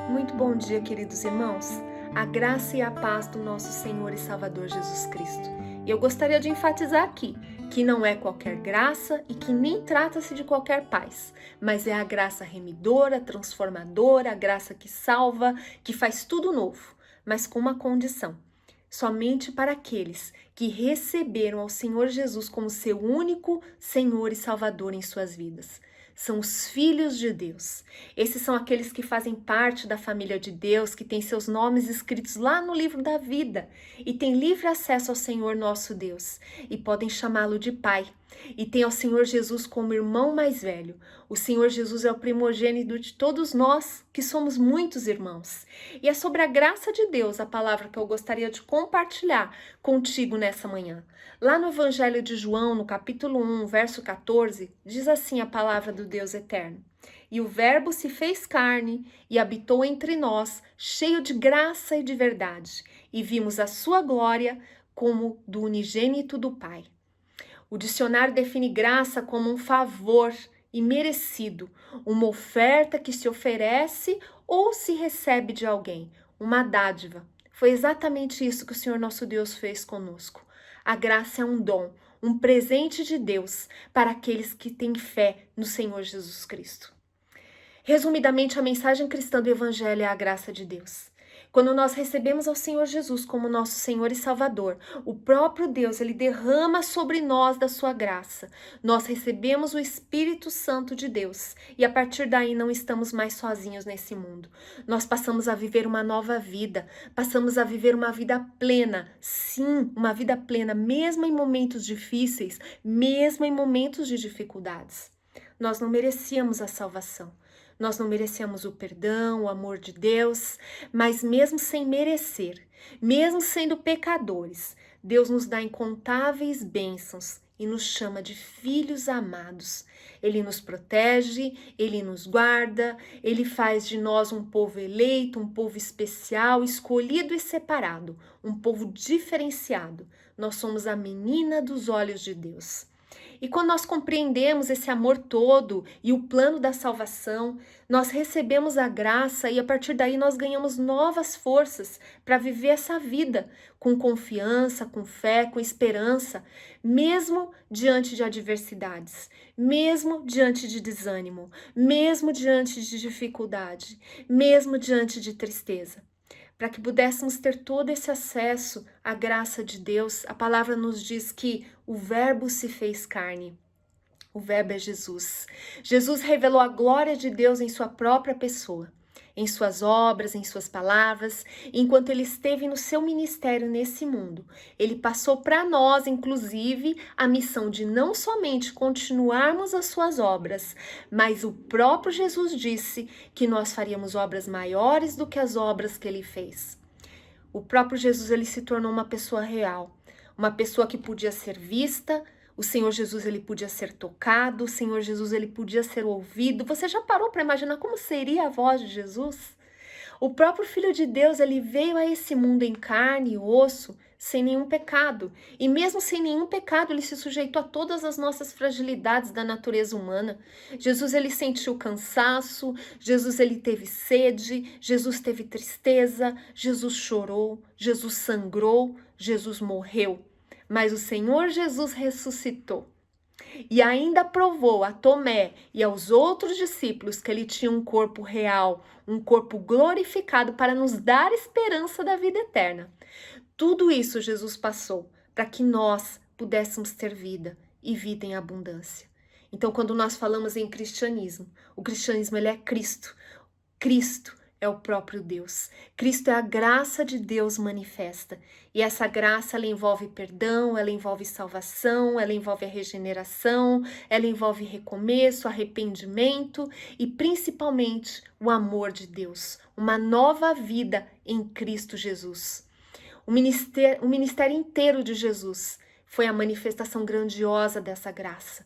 Muito bom dia, queridos irmãos. A graça e a paz do nosso Senhor e Salvador Jesus Cristo. E eu gostaria de enfatizar aqui que não é qualquer graça e que nem trata-se de qualquer paz, mas é a graça remidora, transformadora, a graça que salva, que faz tudo novo, mas com uma condição: somente para aqueles que receberam ao Senhor Jesus como seu único Senhor e Salvador em suas vidas. São os filhos de Deus. Esses são aqueles que fazem parte da família de Deus, que têm seus nomes escritos lá no livro da vida e têm livre acesso ao Senhor nosso Deus e podem chamá-lo de Pai. E tem ao Senhor Jesus como irmão mais velho. O Senhor Jesus é o primogênito de todos nós, que somos muitos irmãos. E é sobre a graça de Deus a palavra que eu gostaria de compartilhar contigo nessa manhã. Lá no Evangelho de João, no capítulo 1, verso 14, diz assim a palavra do Deus eterno: "E o Verbo se fez carne e habitou entre nós, cheio de graça e de verdade, e vimos a sua glória como do unigênito do Pai." O dicionário define graça como um favor imerecido, uma oferta que se oferece ou se recebe de alguém, uma dádiva. Foi exatamente isso que o Senhor nosso Deus fez conosco. A graça é um dom, um presente de Deus para aqueles que têm fé no Senhor Jesus Cristo. Resumidamente, a mensagem cristã do Evangelho é a graça de Deus. Quando nós recebemos ao Senhor Jesus como nosso Senhor e Salvador, o próprio Deus, ele derrama sobre nós da sua graça. Nós recebemos o Espírito Santo de Deus e a partir daí não estamos mais sozinhos nesse mundo. Nós passamos a viver uma nova vida, passamos a viver uma vida plena. Sim, uma vida plena, mesmo em momentos difíceis, mesmo em momentos de dificuldades. Nós não merecíamos a salvação. Nós não merecemos o perdão, o amor de Deus, mas mesmo sem merecer, mesmo sendo pecadores, Deus nos dá incontáveis bênçãos e nos chama de filhos amados. Ele nos protege, Ele nos guarda, Ele faz de nós um povo eleito, um povo especial, escolhido e separado, um povo diferenciado. Nós somos a menina dos olhos de Deus. E quando nós compreendemos esse amor todo e o plano da salvação, nós recebemos a graça e a partir daí nós ganhamos novas forças para viver essa vida com confiança, com fé, com esperança, mesmo diante de adversidades, mesmo diante de desânimo, mesmo diante de dificuldade, mesmo diante de tristeza. Para que pudéssemos ter todo esse acesso à graça de Deus, a palavra nos diz que o Verbo se fez carne. O Verbo é Jesus. Jesus revelou a glória de Deus em sua própria pessoa, em suas obras, em suas palavras, enquanto ele esteve no seu ministério nesse mundo. Ele passou para nós, inclusive, a missão de não somente continuarmos as suas obras, mas o próprio Jesus disse que nós faríamos obras maiores do que as obras que ele fez. O próprio Jesus, ele se tornou uma pessoa real, uma pessoa que podia ser vista. O Senhor Jesus, ele podia ser tocado, o Senhor Jesus, ele podia ser ouvido. Você já parou para imaginar como seria a voz de Jesus? O próprio Filho de Deus, ele veio a esse mundo em carne e osso, sem nenhum pecado. E mesmo sem nenhum pecado, ele se sujeitou a todas as nossas fragilidades da natureza humana. Jesus, ele sentiu cansaço, Jesus, ele teve sede, Jesus teve tristeza, Jesus chorou, Jesus sangrou, Jesus morreu. Mas o Senhor Jesus ressuscitou e ainda provou a Tomé e aos outros discípulos que ele tinha um corpo real, um corpo glorificado para nos dar esperança da vida eterna. Tudo isso Jesus passou para que nós pudéssemos ter vida e vida em abundância. Então, quando nós falamos em cristianismo, o cristianismo ele é Cristo. Cristo é o próprio Deus. Cristo é a graça de Deus manifesta. E essa graça, ela envolve perdão, ela envolve salvação, ela envolve a regeneração, ela envolve recomeço, arrependimento e principalmente o amor de Deus. Uma nova vida em Cristo Jesus. O ministério inteiro de Jesus foi a manifestação grandiosa dessa graça.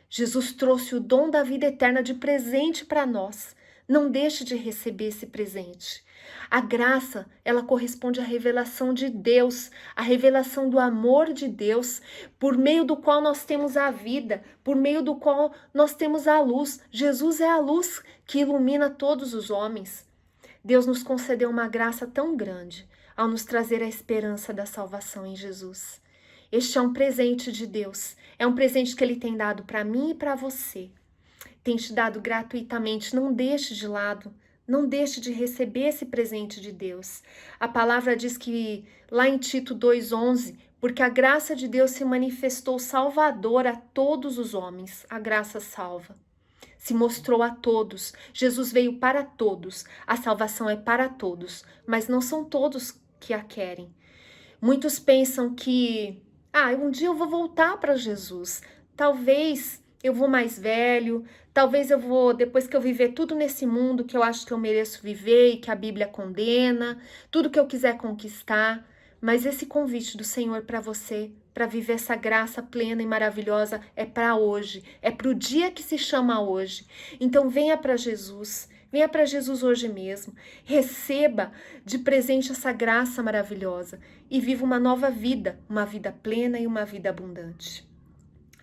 Jesus trouxe o dom da vida eterna de presente para nós. Não deixe de receber esse presente. A graça, ela corresponde à revelação de Deus, à revelação do amor de Deus, por meio do qual nós temos a vida, por meio do qual nós temos a luz. Jesus é a luz que ilumina todos os homens. Deus nos concedeu uma graça tão grande ao nos trazer a esperança da salvação em Jesus. Este é um presente de Deus, é um presente que Ele tem dado para mim e para você. Tem te dado gratuitamente, não deixe de lado, não deixe de receber esse presente de Deus. A palavra diz que lá em Tito 2,11, porque a graça de Deus se manifestou salvadora a todos os homens, a graça salva. Se mostrou a todos, Jesus veio para todos, a salvação é para todos, mas não são todos que a querem. Muitos pensam que, um dia eu vou voltar para Jesus, talvez eu vou mais velho, talvez eu vou, depois que eu viver tudo nesse mundo que eu acho que eu mereço viver e que a Bíblia condena, tudo que eu quiser conquistar, mas esse convite do Senhor para você, para viver essa graça plena e maravilhosa, é para hoje, é para o dia que se chama hoje. Então venha para Jesus hoje mesmo, receba de presente essa graça maravilhosa e viva uma nova vida, uma vida plena e uma vida abundante.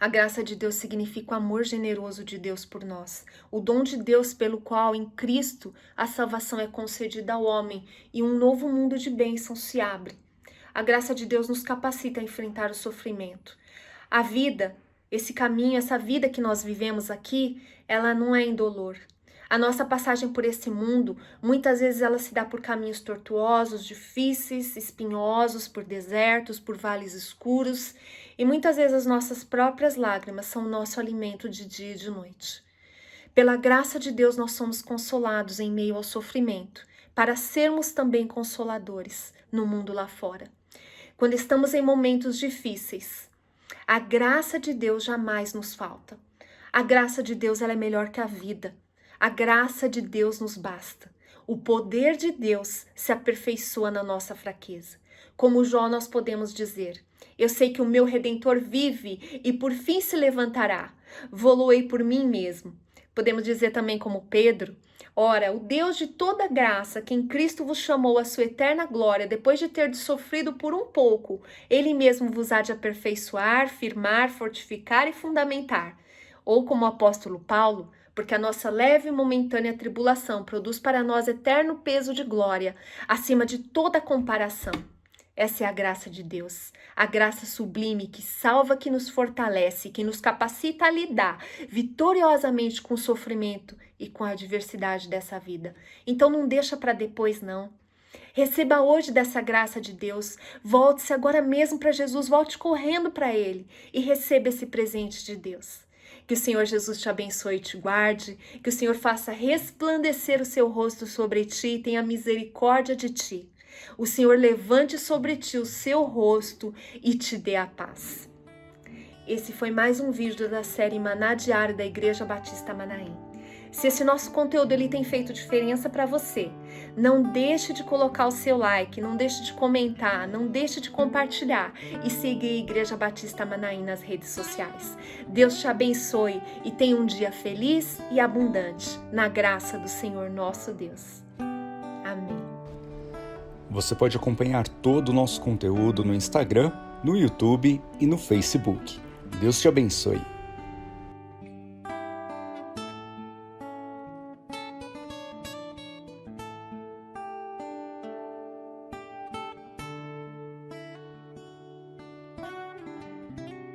A graça de Deus significa o amor generoso de Deus por nós, o dom de Deus pelo qual em Cristo a salvação é concedida ao homem e um novo mundo de bênçãos se abre. A graça de Deus nos capacita a enfrentar o sofrimento. A vida, esse caminho, essa vida que nós vivemos aqui, ela não é indolor. A nossa passagem por esse mundo, muitas vezes ela se dá por caminhos tortuosos, difíceis, espinhosos, por desertos, por vales escuros, e muitas vezes as nossas próprias lágrimas são o nosso alimento de dia e de noite. Pela graça de Deus nós somos consolados em meio ao sofrimento, para sermos também consoladores no mundo lá fora. Quando estamos em momentos difíceis, a graça de Deus jamais nos falta. A graça de Deus ela é melhor que a vida. A graça de Deus nos basta. O poder de Deus se aperfeiçoa na nossa fraqueza. Como Jó nós podemos dizer, eu sei que o meu Redentor vive e por fim se levantará. Vou-lo-ei por mim mesmo. Podemos dizer também como Pedro, ora, o Deus de toda graça, que em Cristo vos chamou à sua eterna glória, depois de ter sofrido por um pouco, Ele mesmo vos há de aperfeiçoar, firmar, fortificar e fundamentar. Ou como o apóstolo Paulo, porque a nossa leve e momentânea tribulação produz para nós eterno peso de glória, acima de toda comparação. Essa é a graça de Deus, a graça sublime que salva, que nos fortalece, que nos capacita a lidar vitoriosamente com o sofrimento e com a adversidade dessa vida. Então não deixa para depois não. Receba hoje dessa graça de Deus, volte-se agora mesmo para Jesus, volte correndo para Ele e receba esse presente de Deus. Que o Senhor Jesus te abençoe e te guarde, que o Senhor faça resplandecer o seu rosto sobre ti e tenha misericórdia de ti. O Senhor levante sobre ti o seu rosto e te dê a paz. Esse foi mais um vídeo da série Maná Diário da Igreja Batista Manaim. Se esse nosso conteúdo ele tem feito diferença para você, não deixe de colocar o seu like, não deixe de comentar, não deixe de compartilhar e siga a Igreja Batista Manaim nas redes sociais. Deus te abençoe e tenha um dia feliz e abundante na graça do Senhor nosso Deus. Amém. Você pode acompanhar todo o nosso conteúdo no Instagram, no YouTube e no Facebook. Deus te abençoe.